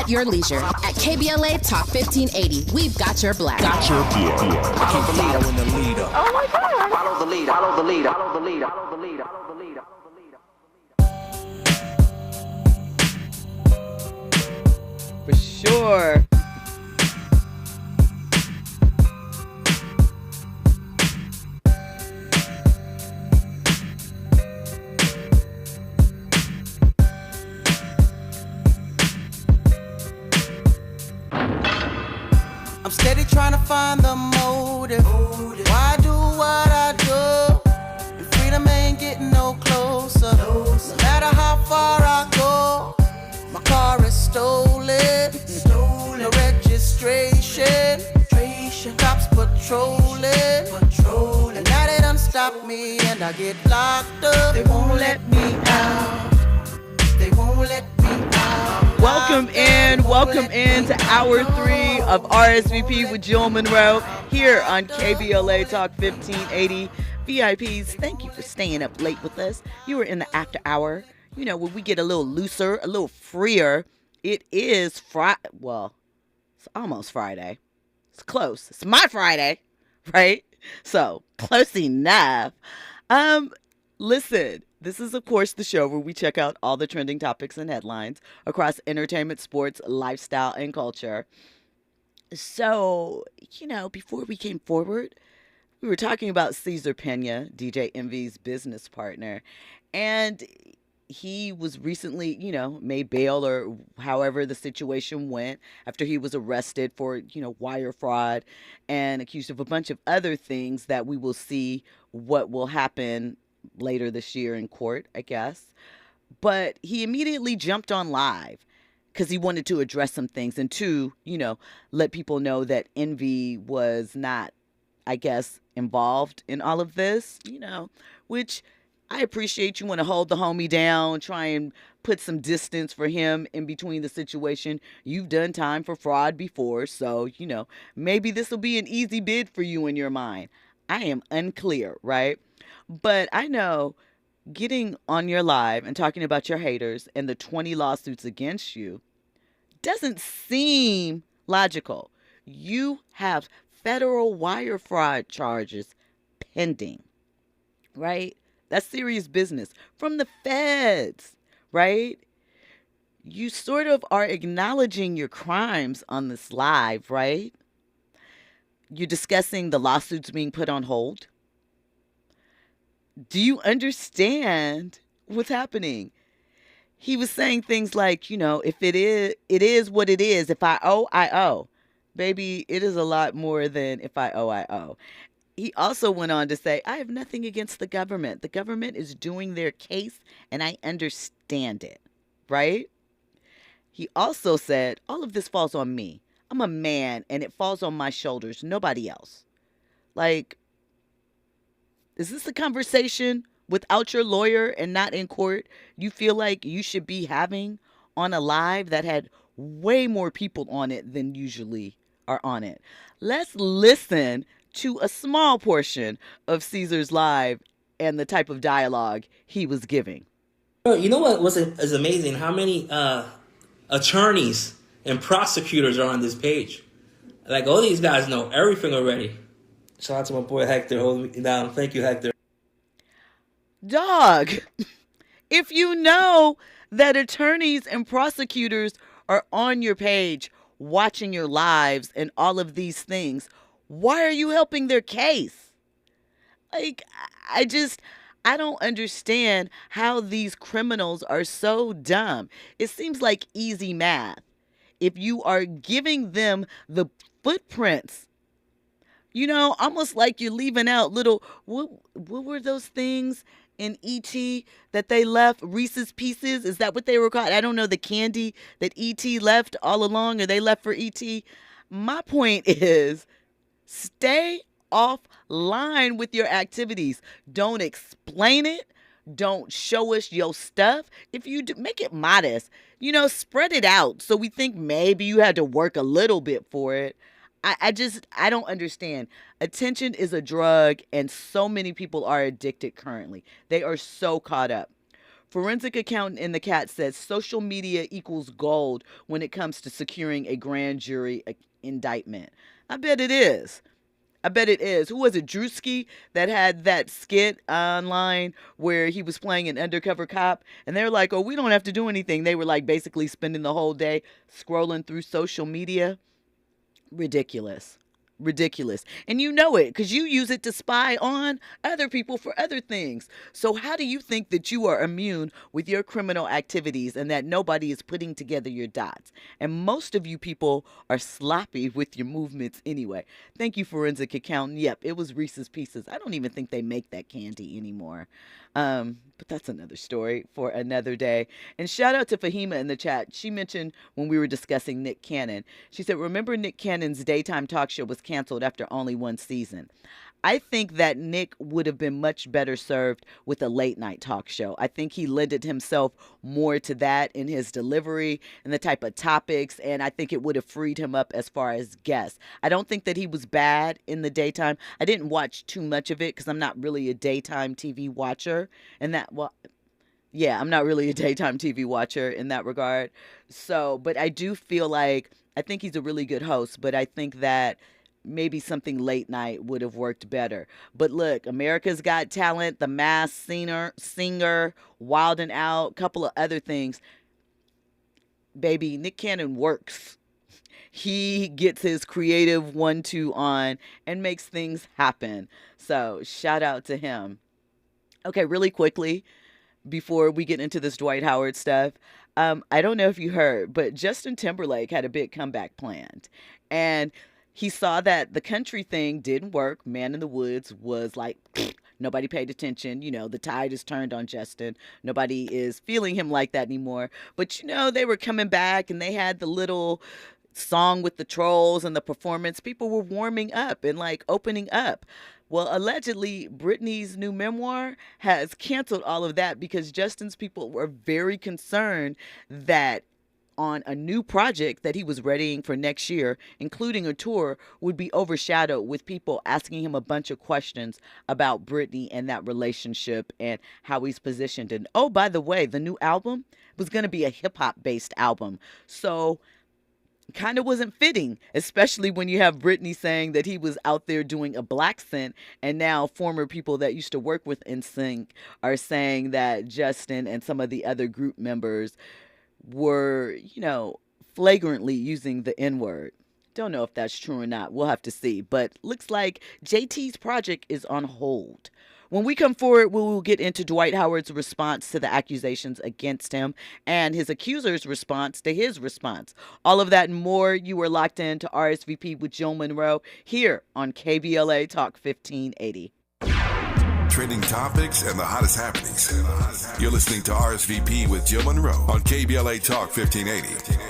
at your leisure. At KBLA Talk 1580, we've got your black. Follow the leader in the leader. Oh my God. Follow the leader. Follow the leader. Follow the leader. Follow the leader. Follow the leader. For sure. I'm steady trying to find the motive. Why do what I do? And freedom ain't getting no closer. No matter how far I go, my car is stolen. No registration. Cops patrolling. And now they done stop me and I get locked up. They won't let me out. They won't let me out. Welcome in to hour 3 of RSVP with Jill Munroe here on KBLA Talk 1580. VIPs, thank you for staying up late with us. You were in the after hour. You know, when we get a little looser, a little freer. It is Friday. Well, it's almost Friday. It's close. It's my Friday, right? So, close enough. Listen. This is, of course, the show where we check out all the trending topics and headlines across entertainment, sports, lifestyle, and culture. So, you know, before we came forward, we were talking about Cesar Pena, DJ Envy's business partner, and he was recently, you know, made bail or however the situation went after he was arrested for, you know, wire fraud and accused of a bunch of other things that we will see what will happen later this year in court, I guess. But he immediately jumped on live because he wanted to address some things and to, you know, let people know that Envy was not, I guess, involved in all of this, you know, which I appreciate. You want to hold the homie down, try and put some distance for him in between the situation. You've done time for fraud before, so, you know, maybe this will be an easy bid for you in your mind. I am unclear, right? But I know getting on your live and talking about your haters and the 20 lawsuits against you doesn't seem logical. You have federal wire fraud charges pending, right? That's serious business from the feds, right? You sort of are acknowledging your crimes on this live, right? You're discussing the lawsuits being put on hold. Do you understand what's happening? He was saying things like, you know, if it is what it is. If I owe, I owe. Baby, it is a lot more than if I owe, I owe. He also went on to say, I have nothing against the government. The government is doing their case, and I understand it, right? He also said, all of this falls on me. I'm a man, and it falls on my shoulders, nobody else. Like, is this a conversation without your lawyer and not in court you feel like you should be having on a live that had way more people on it than usually are on it? Let's listen to a small portion of Caesar's live and the type of dialogue he was giving. You know what is amazing? How many attorneys and prosecutors are on this page? Like, all these guys know everything already. Shout out to my boy Hector holding me down. Thank you, Hector. Dog, if you know that attorneys and prosecutors are on your page watching your lives and all of these things, why are you helping their case? Like, I don't understand how these criminals are so dumb. It seems like easy math. If you are giving them the footprints, you know, almost like you're leaving out little, what were those things in E.T. that they left? Reese's Pieces? Is that what they were called? I don't know, the candy that E.T. left all along, or they left for E.T. My point is, stay offline with your activities. Don't explain it. Don't show us your stuff. If you do, make it modest. You know, spread it out so we think maybe you had to work a little bit for it. I don't understand. Attention is a drug, and so many people are addicted currently. They are so caught up. Forensic accountant in the Cat says social media equals gold when it comes to securing a grand jury indictment. I bet it is. I bet it is. Who was it, Drewski, that had that skit online where he was playing an undercover cop? And they're like, oh, we don't have to do anything. They were like basically spending the whole day scrolling through social media. Ridiculous. Ridiculous. And you know it because you use it to spy on other people for other things. So how do you think that you are immune with your criminal activities and that nobody is putting together your dots? And most of you people are sloppy with your movements anyway. Thank you, forensic accountant. Yep, it was Reese's Pieces. I don't even think they make that candy anymore. But that's another story for another day. And shout out to Fahima in the chat. She mentioned when we were discussing Nick Cannon, she said, remember Nick Cannon's daytime talk show was canceled after only one season. I think that Nick would have been much better served with a late night talk show. I think he lended himself more to that in his delivery and the type of topics, and I think it would have freed him up as far as guests. I don't think that he was bad in the daytime. I didn't watch too much of it because I'm not really a daytime TV watcher, and I'm not really a daytime TV watcher in that regard. So, but I do feel like I think he's a really good host, but I think that maybe something late night would have worked better. But look, America's Got Talent, The Masked Singer, Wild 'N Out, couple of other things. Baby, Nick Cannon works. He gets his creative 1-2 on and makes things happen. So shout out to him. Okay, really quickly, before we get into this Dwight Howard stuff, I don't know if you heard, but Justin Timberlake had a big comeback planned. And he saw that the country thing didn't work. Man in the Woods was like, nobody paid attention. You know, the tide is turned on Justin. Nobody is feeling him like that anymore. But, you know, they were coming back and they had the little song with the trolls and the performance. People were warming up and like opening up. Well, allegedly, Britney's new memoir has canceled all of that because Justin's people were very concerned that on a new project that he was readying for next year, including a tour, would be overshadowed with people asking him a bunch of questions about Britney and that relationship and how he's positioned. And oh, by the way, the new album was going to be a hip-hop based album. So kind of wasn't fitting, especially when you have Britney saying that he was out there doing a black scent, and now former people that used to work with NSYNC are saying that Justin and some of the other group members were, you know, flagrantly using the N-word. Don't know if that's true or not. We'll have to see. But looks like JT's project is on hold. When we come forward, we will get into Dwight Howard's response to the accusations against him and his accuser's response to his response. All of that and more. You are locked in to RSVP with Jill Munroe here on KBLA Talk 1580. Trending topics and the hottest happenings. You're listening to RSVP with Jill Munroe on KBLA Talk 1580.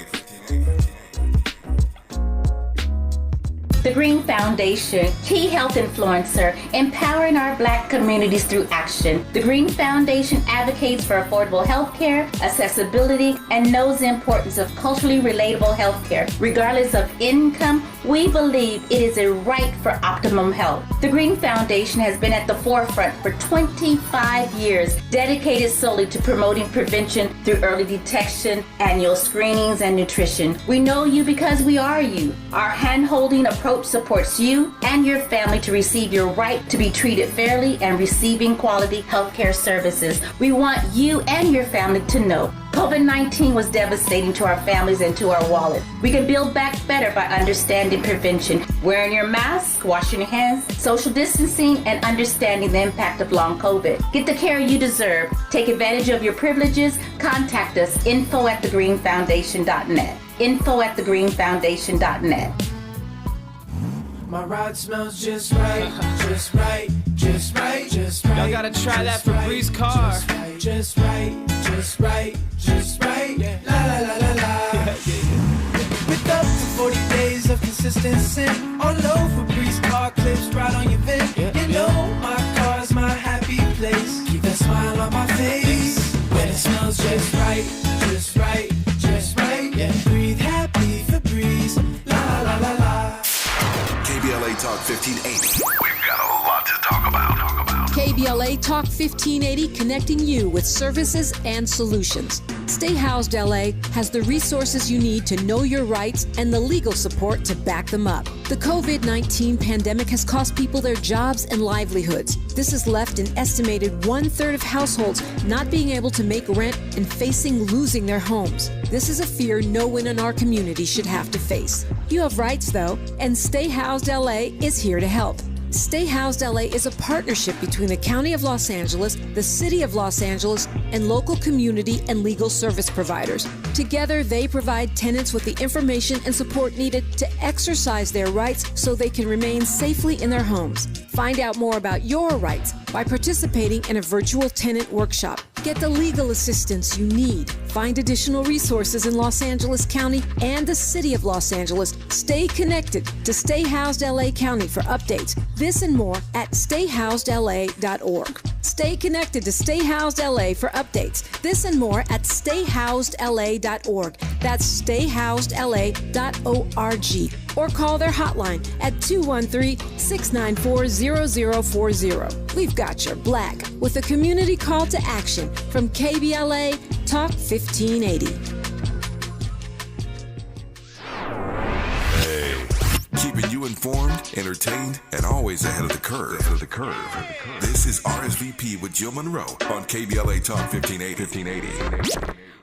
The Green Foundation, key health influencer, empowering our Black communities through action. The Green Foundation advocates for affordable health care, accessibility, and knows the importance of culturally relatable health care. Regardless of income, we believe it is a right for optimum health. The Green Foundation has been at the forefront for 25 years, dedicated solely to promoting prevention through early detection, annual screenings, and nutrition. We know you because we are you. Our hand-holding approach supports you and your family to receive your right to be treated fairly and receiving quality healthcare services. We want you and your family to know COVID-19 was devastating to our families and to our wallet. We can build back better by understanding prevention, wearing your mask, washing your hands, social distancing, and understanding the impact of long COVID. Get the care you deserve. Take advantage of your privileges. Contact us, info@thegreenfoundation.net. info@thegreenfoundation.net. My ride smells just right, just right, just right, just right. Y'all gotta try that Febreze car. Just right, just right, just right. La la la la la. With up to 40 days of consistency, all over Febreze car clips right on your vent. You know my car's my happy place. Keep that smile on my face when it smells just right, just right, just right. Breathe happy Febreze. La la la la la. KBLA Talk 1580. We've got a lot to talk about. KBLA Talk 1580, connecting you with services and solutions. Stay Housed LA has the resources you need to know your rights and the legal support to back them up. The COVID-19 pandemic has cost people their jobs and livelihoods. This has left an estimated 1/3 of households not being able to make rent and facing losing their homes. This is a fear no one in our community should have to face. You have rights, though, and Stay Housed LA is here to help. Stay Housed LA is a partnership between the County of Los Angeles, the City of Los Angeles, and local community and legal service providers. Together, they provide tenants with the information and support needed to exercise their rights so they can remain safely in their homes. Find out more about your rights by participating in a virtual tenant workshop. Get the legal assistance you need. Find additional resources in Los Angeles County and the City of Los Angeles. Stay connected to Stay Housed LA County for updates. This and more at stayhousedla.org. Stay connected to Stay Housed LA for updates. This and more at stayhousedla.org. That's stayhousedla.org. Or call their hotline at 213-694-0040. We've got your black with a community call to action from KBLA Talk 1580. Hey, keeping you informed, entertained, and always ahead of the curve. This is RSVP with Jill Munroe on KBLA Talk 1580.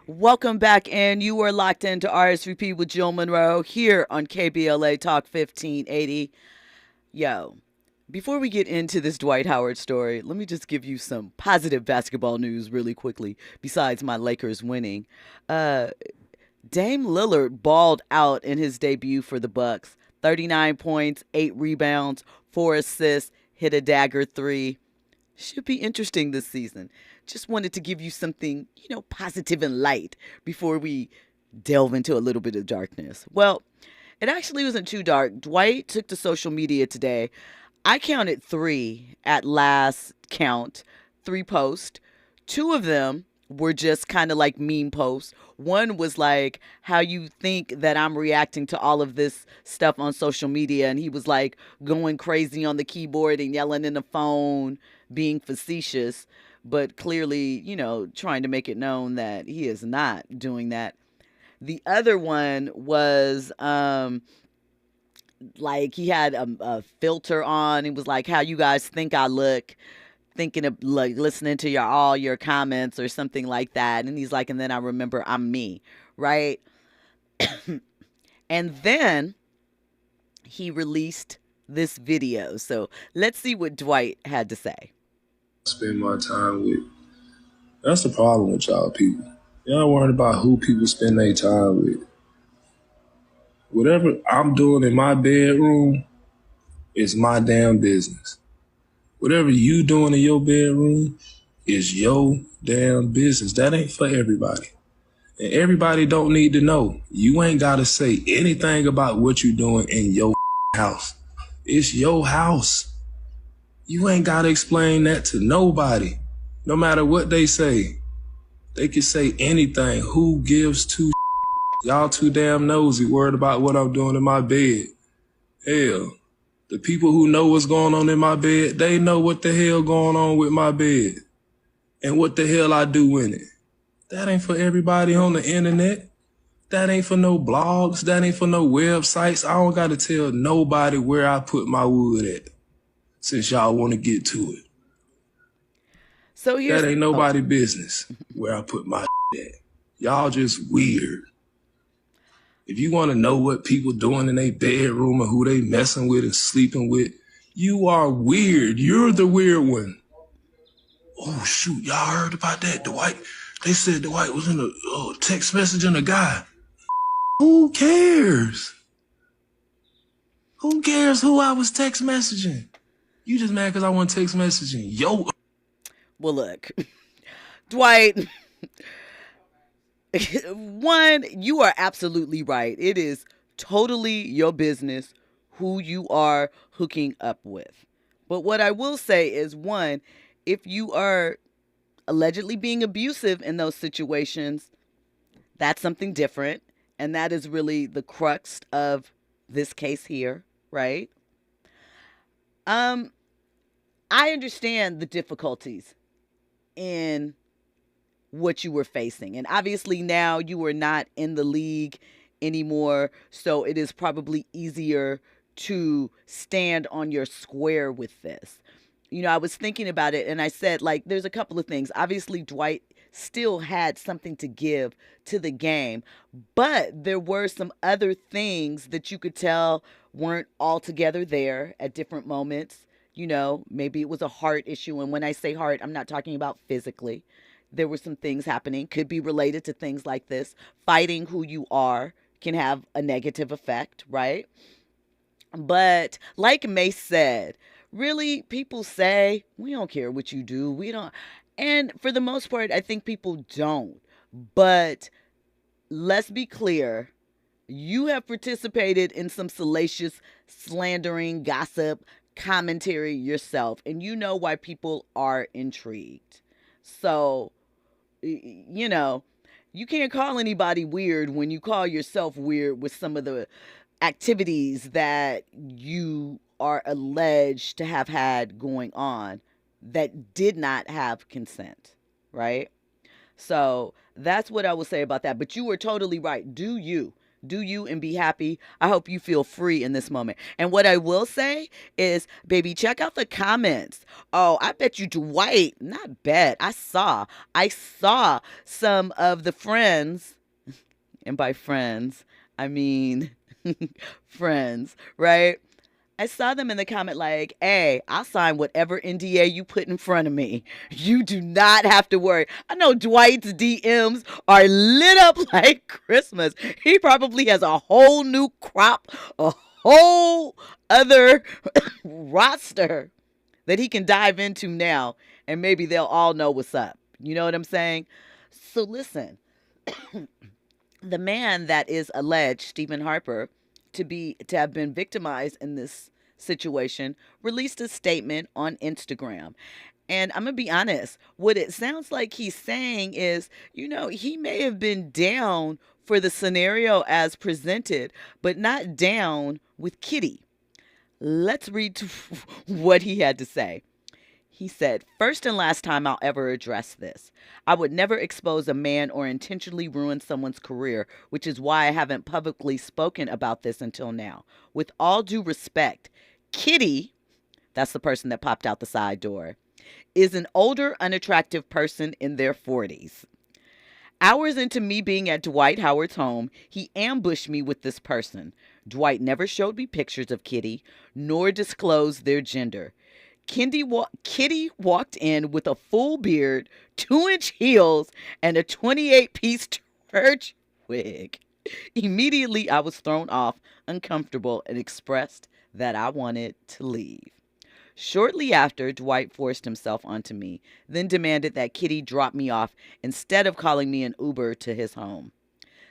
Welcome back, and you are locked into RSVP with Jill Munroe here on KBLA Talk 1580. Yo, before we get into this Dwight Howard story, let me just give you some positive basketball news really quickly, besides my Lakers winning. Dame Lillard balled out in his debut for the Bucks. 39 points, 8 rebounds, 4 assists, hit a dagger 3. Should be interesting this season. Just wanted to give you something, positive and light before we delve into a little bit of darkness. Well, it actually wasn't too dark. Dwight took to social media today. I counted 3 at last count, 3 posts. 2 of them were just kind of like meme posts. One was like how you think that I'm reacting to all of this stuff on social media. And he was like going crazy on the keyboard and yelling in the phone, being facetious, but clearly, trying to make it known that he is not doing that. The other one was like he had a filter on. It was like how you guys think I look, thinking of like listening to all your comments or something like that. And he's like, and then I remember I'm me, right? And then he released this video. So let's see what Dwight had to say. Spend my time with. That's the problem with y'all people. Y'all worried about who people spend their time with. Whatever I'm doing in my bedroom is my damn business. Whatever you doing in your bedroom is your damn business. That ain't for everybody. And everybody don't need to know. You ain't got to say anything about what you doing in your house. It's your house. You ain't got to explain that to nobody. No matter what they say. They can say anything. Who gives two? Y'all too damn nosy, worried about what I'm doing in my bed. Hell, the people who know what's going on in my bed, they know what the hell going on with my bed and what the hell I do in it. That ain't for everybody on the internet. That ain't for no blogs. That ain't for no websites. I don't got to tell nobody where I put my wood at, since y'all want to get to it. So that ain't nobody business where I put my at. Y'all just weird. If you want to know what people doing in their bedroom and who they messing with and sleeping with, you are weird. You're the weird one. Oh, shoot. Y'all heard about that? Dwight, they said Dwight was in a text messaging a guy. Who cares? Who cares who I was text messaging? You just mad because I want text messaging. Yo. Well, look, Dwight, one, you are absolutely right. It is totally your business who you are hooking up with. But what I will say is, one, if you are allegedly being abusive in those situations, that's something different. And that is really the crux of this case here, right? I understand the difficulties in what you were facing. And obviously now you are not in the league anymore, so it is probably easier to stand on your square with this. You know, I was thinking about it and I said, like, there's a couple of things. Obviously, Dwight still had something to give to the game, but there were some other things that you could tell weren't altogether there at different moments. You know, maybe it was a heart issue. And when I say heart, I'm not talking about physically. There were some things happening, could be related to things like this. Fighting who you are can have a negative effect, right? But like Mace said, really, people say, we don't care what you do. We don't. And for the most part, I think people don't. But let's be clear. You have participated in some salacious slandering, gossip, commentary yourself. And you know why people are intrigued. So, you know, you can't call anybody weird when you call yourself weird with some of the activities that you are alleged to have had going on that did not have consent, right? So that's what I will say about that. But you were totally right. Do you and be happy. I hope you feel free in this moment. And what I will say is, baby, check out the comments. Oh, I bet you Dwight, not bet, I saw some of the friends, and by friends, I mean friends, right? I saw them in the comment like, hey, I'll sign whatever NDA you put in front of me. You do not have to worry. I know Dwight's DMs are lit up like Christmas. He probably has a whole new crop, a whole other roster that he can dive into now, and maybe they'll all know what's up. You know what I'm saying? So listen, the man that is alleged, Stephen Harper, to have been victimized in this situation, released a statement on Instagram. And I'm going to be honest, what it sounds like he's saying is, you know, he may have been down for the scenario as presented, but not down with Kitty. Let's read what he had to say. He said, first and last time I'll ever address this. I would never expose a man or intentionally ruin someone's career, which is why I haven't publicly spoken about this until now. With all due respect, Kitty, that's the person that popped out the side door, is an older, unattractive person in their 40s. Hours into me being at Dwight Howard's home, he ambushed me with this person. Dwight never showed me pictures of Kitty, nor disclosed their gender. Kitty walked in with a full beard, 2-inch heels, and a 28-piece church wig. Immediately, I was thrown off, uncomfortable, and expressed that I wanted to leave. Shortly after, Dwight forced himself onto me, then demanded that Kitty drop me off instead of calling me an Uber to his home.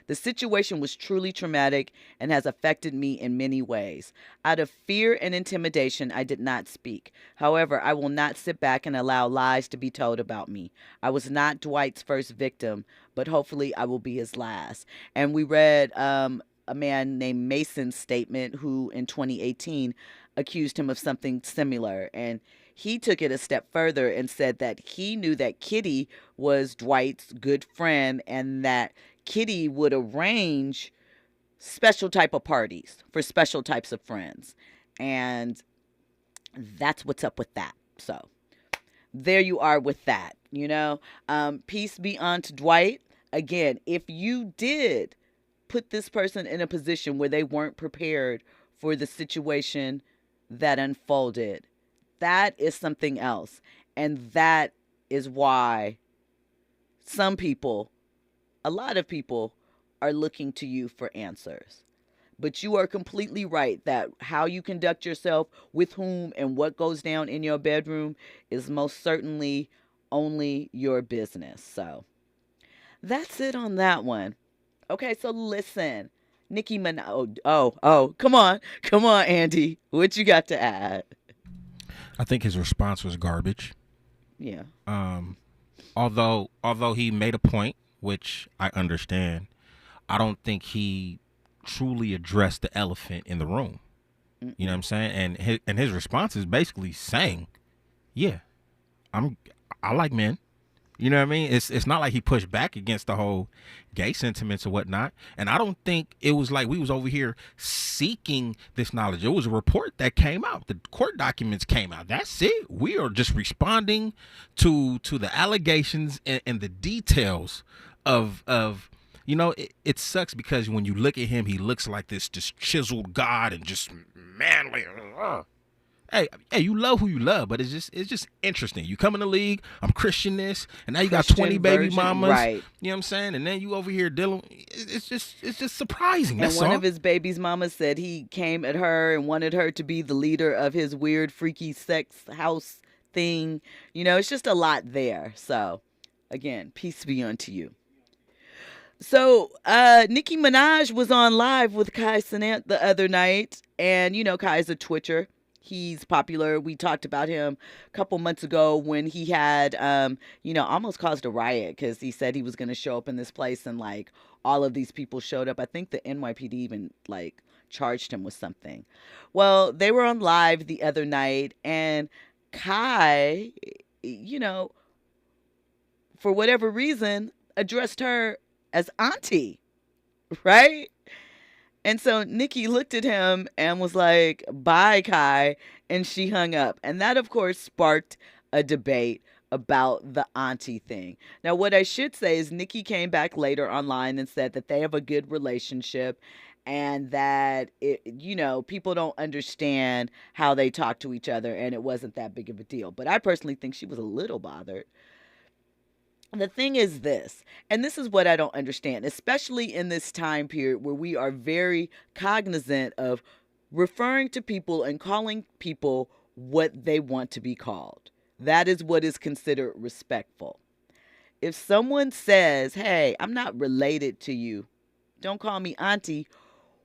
The situation was truly traumatic and has affected me in many ways. Out of fear and intimidation, I did not speak. However, I will not sit back and allow lies to be told about me. I was not Dwight's first victim, but hopefully I will be his last. And we read a man named Mason's statement who in 2018 accused him of something similar. And he took it a step further and said that he knew that Kitty was Dwight's good friend and that Kitty would arrange special type of parties for special types of friends. And that's what's up with that. So there you are with that, you know. Peace be unto Dwight. Again, if you did put this person in a position where they weren't prepared for the situation that unfolded, that is something else. And that is why some people, a lot of people, are looking to you for answers. But you are completely right that how you conduct yourself, with whom, and what goes down in your bedroom is most certainly only your business. So that's it on that one. Okay, so listen. Nicki Minaj. Oh, come on, Andy. What you got to add? I think his response was garbage. Yeah. Although he made a point, which I understand, I don't think he truly addressed the elephant in the room. You know what I'm saying? And his response is basically saying yeah, I like men. You know what I mean? It's not like he pushed back against the whole gay sentiments or whatnot. And I don't think it was like we was over here seeking this knowledge. It was a report that came out. The court documents came out. That's it. We are just responding to the allegations and the details of you know, it sucks because when you look at him, he looks like this just chiseled God and just manly. Hey, you love who you love, but it's just interesting. You come in the league, I'm Christian this, and now you got 20 baby mamas. Right. You know what I'm saying? And then you over here dealing. It's just surprising. That's and one all. of his baby's mamas said he came at her and wanted her to be the leader of his weird, freaky sex house thing. You know, it's just a lot there. So, again, peace be unto you. So, Nicki Minaj was on live with Kai Cenat the other night, and you know, Kai's a Twitcher. He's popular. We talked about him a couple months ago when he had, almost caused a riot because he said he was going to show up in this place and like all of these people showed up. I think the NYPD even like charged him with something. Well, they were on live the other night and Kai, for whatever reason, addressed her as Auntie, right? And so Nicki looked at him and was like, bye, Kai. And she hung up. And that, of course, sparked a debate about the Auntie thing. Now, what I should say is Nicki came back later online and said that they have a good relationship and that, people don't understand how they talk to each other and it wasn't that big of a deal. But I personally think she was a little bothered. The thing is this, and this is what I don't understand, especially in this time period where we are very cognizant of referring to people and calling people what they want to be called. That is what is considered respectful. If someone says, hey, I'm not related to you, don't call me Auntie,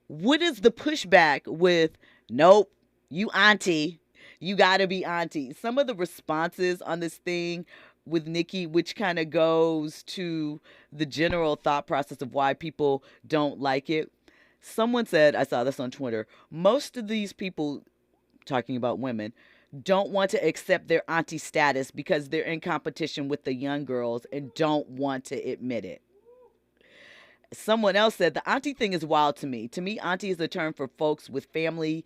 what is the pushback with, nope, you Auntie, you gotta be Auntie? Some of the responses on this thing with Nicki, which kind of goes to the general thought process of why people don't like it. Someone said, I saw this on Twitter, most of these people, talking about women, don't want to accept their auntie status because they're in competition with the young girls and don't want to admit it. Someone else said, the auntie thing is wild to me. To me, auntie is a term for folks with family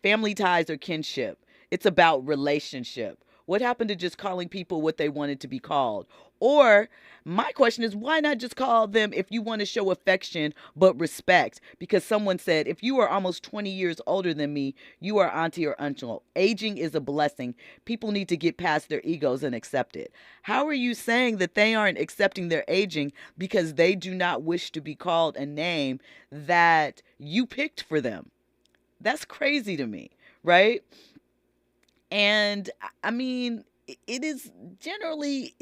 ties or kinship. It's about relationship. What happened to just calling people what they wanted to be called? Or my question is, why not just call them if you want to show affection but respect? Because someone said, if you are almost 20 years older than me, you are auntie or uncle. Aging is a blessing. People need to get past their egos and accept it. How are you saying that they aren't accepting their aging because they do not wish to be called a name that you picked for them? That's crazy to me, right? And I mean, it is generally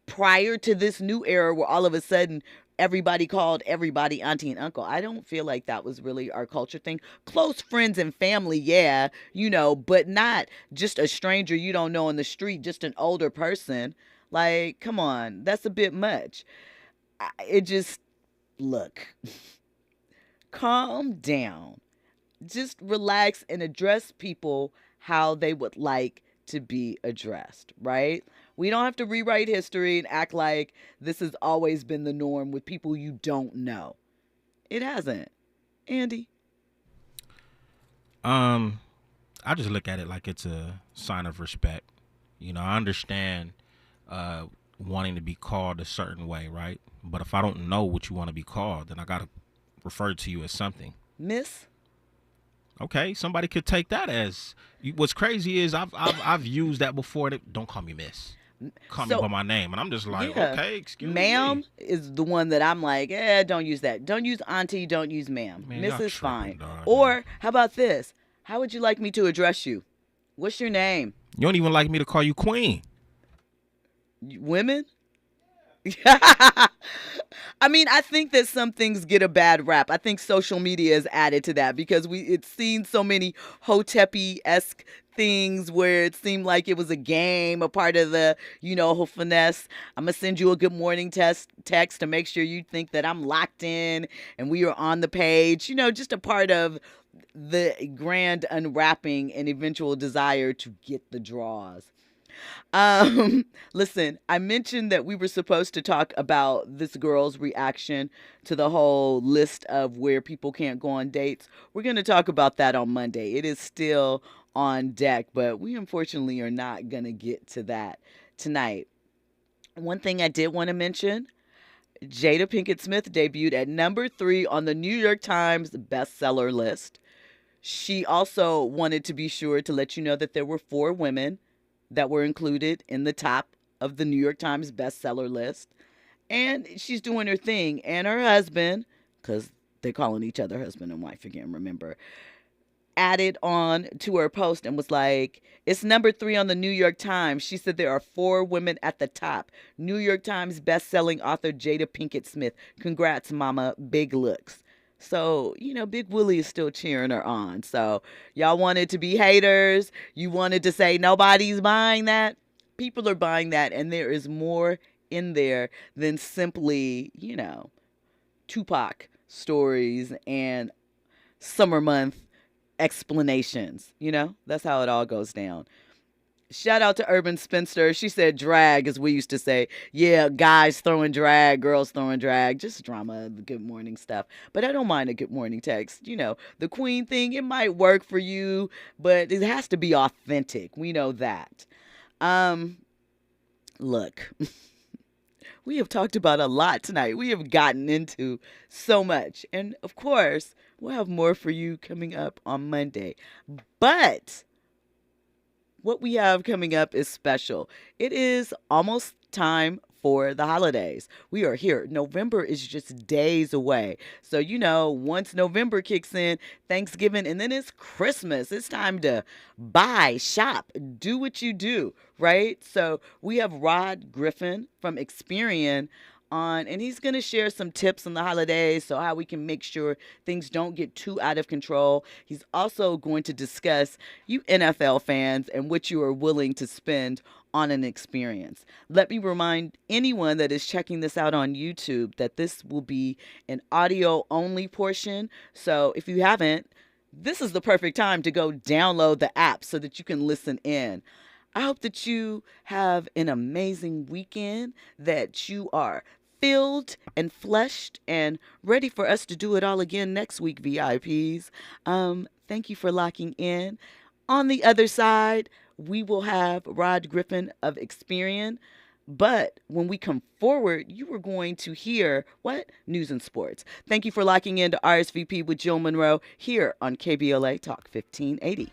prior to this new era where all of a sudden everybody called everybody auntie and uncle. I don't feel like that was really our culture thing. Close friends and family, yeah, but not just a stranger you don't know in the street, just an older person. Like, come on, that's a bit much. Look, calm down. Just relax and address people how they would like to be addressed, right? We don't have to rewrite history and act like this has always been the norm with people you don't know. It hasn't. Andy? I just look at it like it's a sign of respect. I understand wanting to be called a certain way, right? But if I don't know what you want to be called, then I got to refer to you as something. Miss? Okay, somebody could take that as. What's crazy is I've used that before. Don't call me Miss. Call me by my name, and I'm just like, okay, excuse ma'am me. Is the one that I'm like, don't use that. Don't use auntie. Don't use ma'am. Man, Miss is tripping, fine. dog, or man. How about this? How would you like me to address you? What's your name? You don't even like me to call you Queen. Women? I mean, I think that some things get a bad rap. I think social media has added to that because it's seen so many Hotepi-esque things where it seemed like it was a game, a part of the, whole finesse. I'm going to send you a good morning text to make sure you think that I'm locked in and we are on the page. Just a part of the grand unwrapping and eventual desire to get the draws. Listen, I mentioned that we were supposed to talk about this girl's reaction to the whole list of where people can't go on dates. We're going to talk about that on Monday. It is still on deck, but we unfortunately are not going to get to that tonight. One thing I did want to mention, Jada Pinkett Smith debuted at number 3 on the New York Times bestseller list. She also wanted to be sure to let you know that there were 4 women that were included in the top of the New York Times bestseller list. And she's doing her thing. And her husband, because they're calling each other husband and wife again, remember, added on to her post and was like, it's number 3 on the New York Times. She said there are 4 women at the top. New York Times bestselling author Jada Pinkett Smith. Congrats, mama. Big looks. So, Big Willie is still cheering her on. So, y'all wanted to be haters. You wanted to say nobody's buying that. People are buying that, and there is more in there than simply, Tupac stories and summer month explanations. That's how it all goes down. Shout out to Urban Spinster. She said drag, as we used to say. Yeah, guys throwing drag, girls throwing drag. Just drama, the good morning stuff. But I don't mind a good morning text. The queen thing, it might work for you, but it has to be authentic. We know that. Look, we have talked about a lot tonight. We have gotten into so much. And, of course, we'll have more for you coming up on Monday. But what we have coming up is special. It is almost time for the holidays. We are here. November is just days away. So, once November kicks in, Thanksgiving, and then it's Christmas. It's time to buy, shop, do what you do, right? So we have Rod Griffin from Experian on, and he's going to share some tips on the holidays, so how we can make sure things don't get too out of control. He's also going to discuss you NFL fans and what you are willing to spend on an experience. Let me remind anyone that is checking this out on YouTube that this will be an audio only portion. So if you haven't, this is the perfect time to go download the app so that you can listen in. I hope that you have an amazing weekend, that you are filled and fleshed and ready for us to do it all again next week, VIPs. Thank you for locking in. On the other side, we will have Rod Griffin of Experian. But when we come forward, you are going to hear what? News and sports. Thank you for locking in to RSVP with Jill Munroe here on KBLA Talk 1580.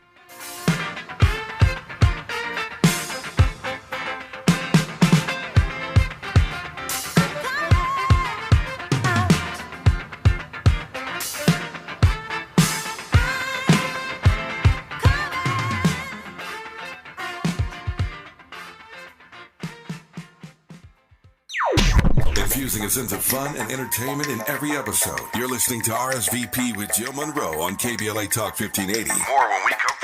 Infusing a sense of fun and entertainment in every episode. You're listening to RSVP with Jill Munroe on KBLA Talk 1580. More when we come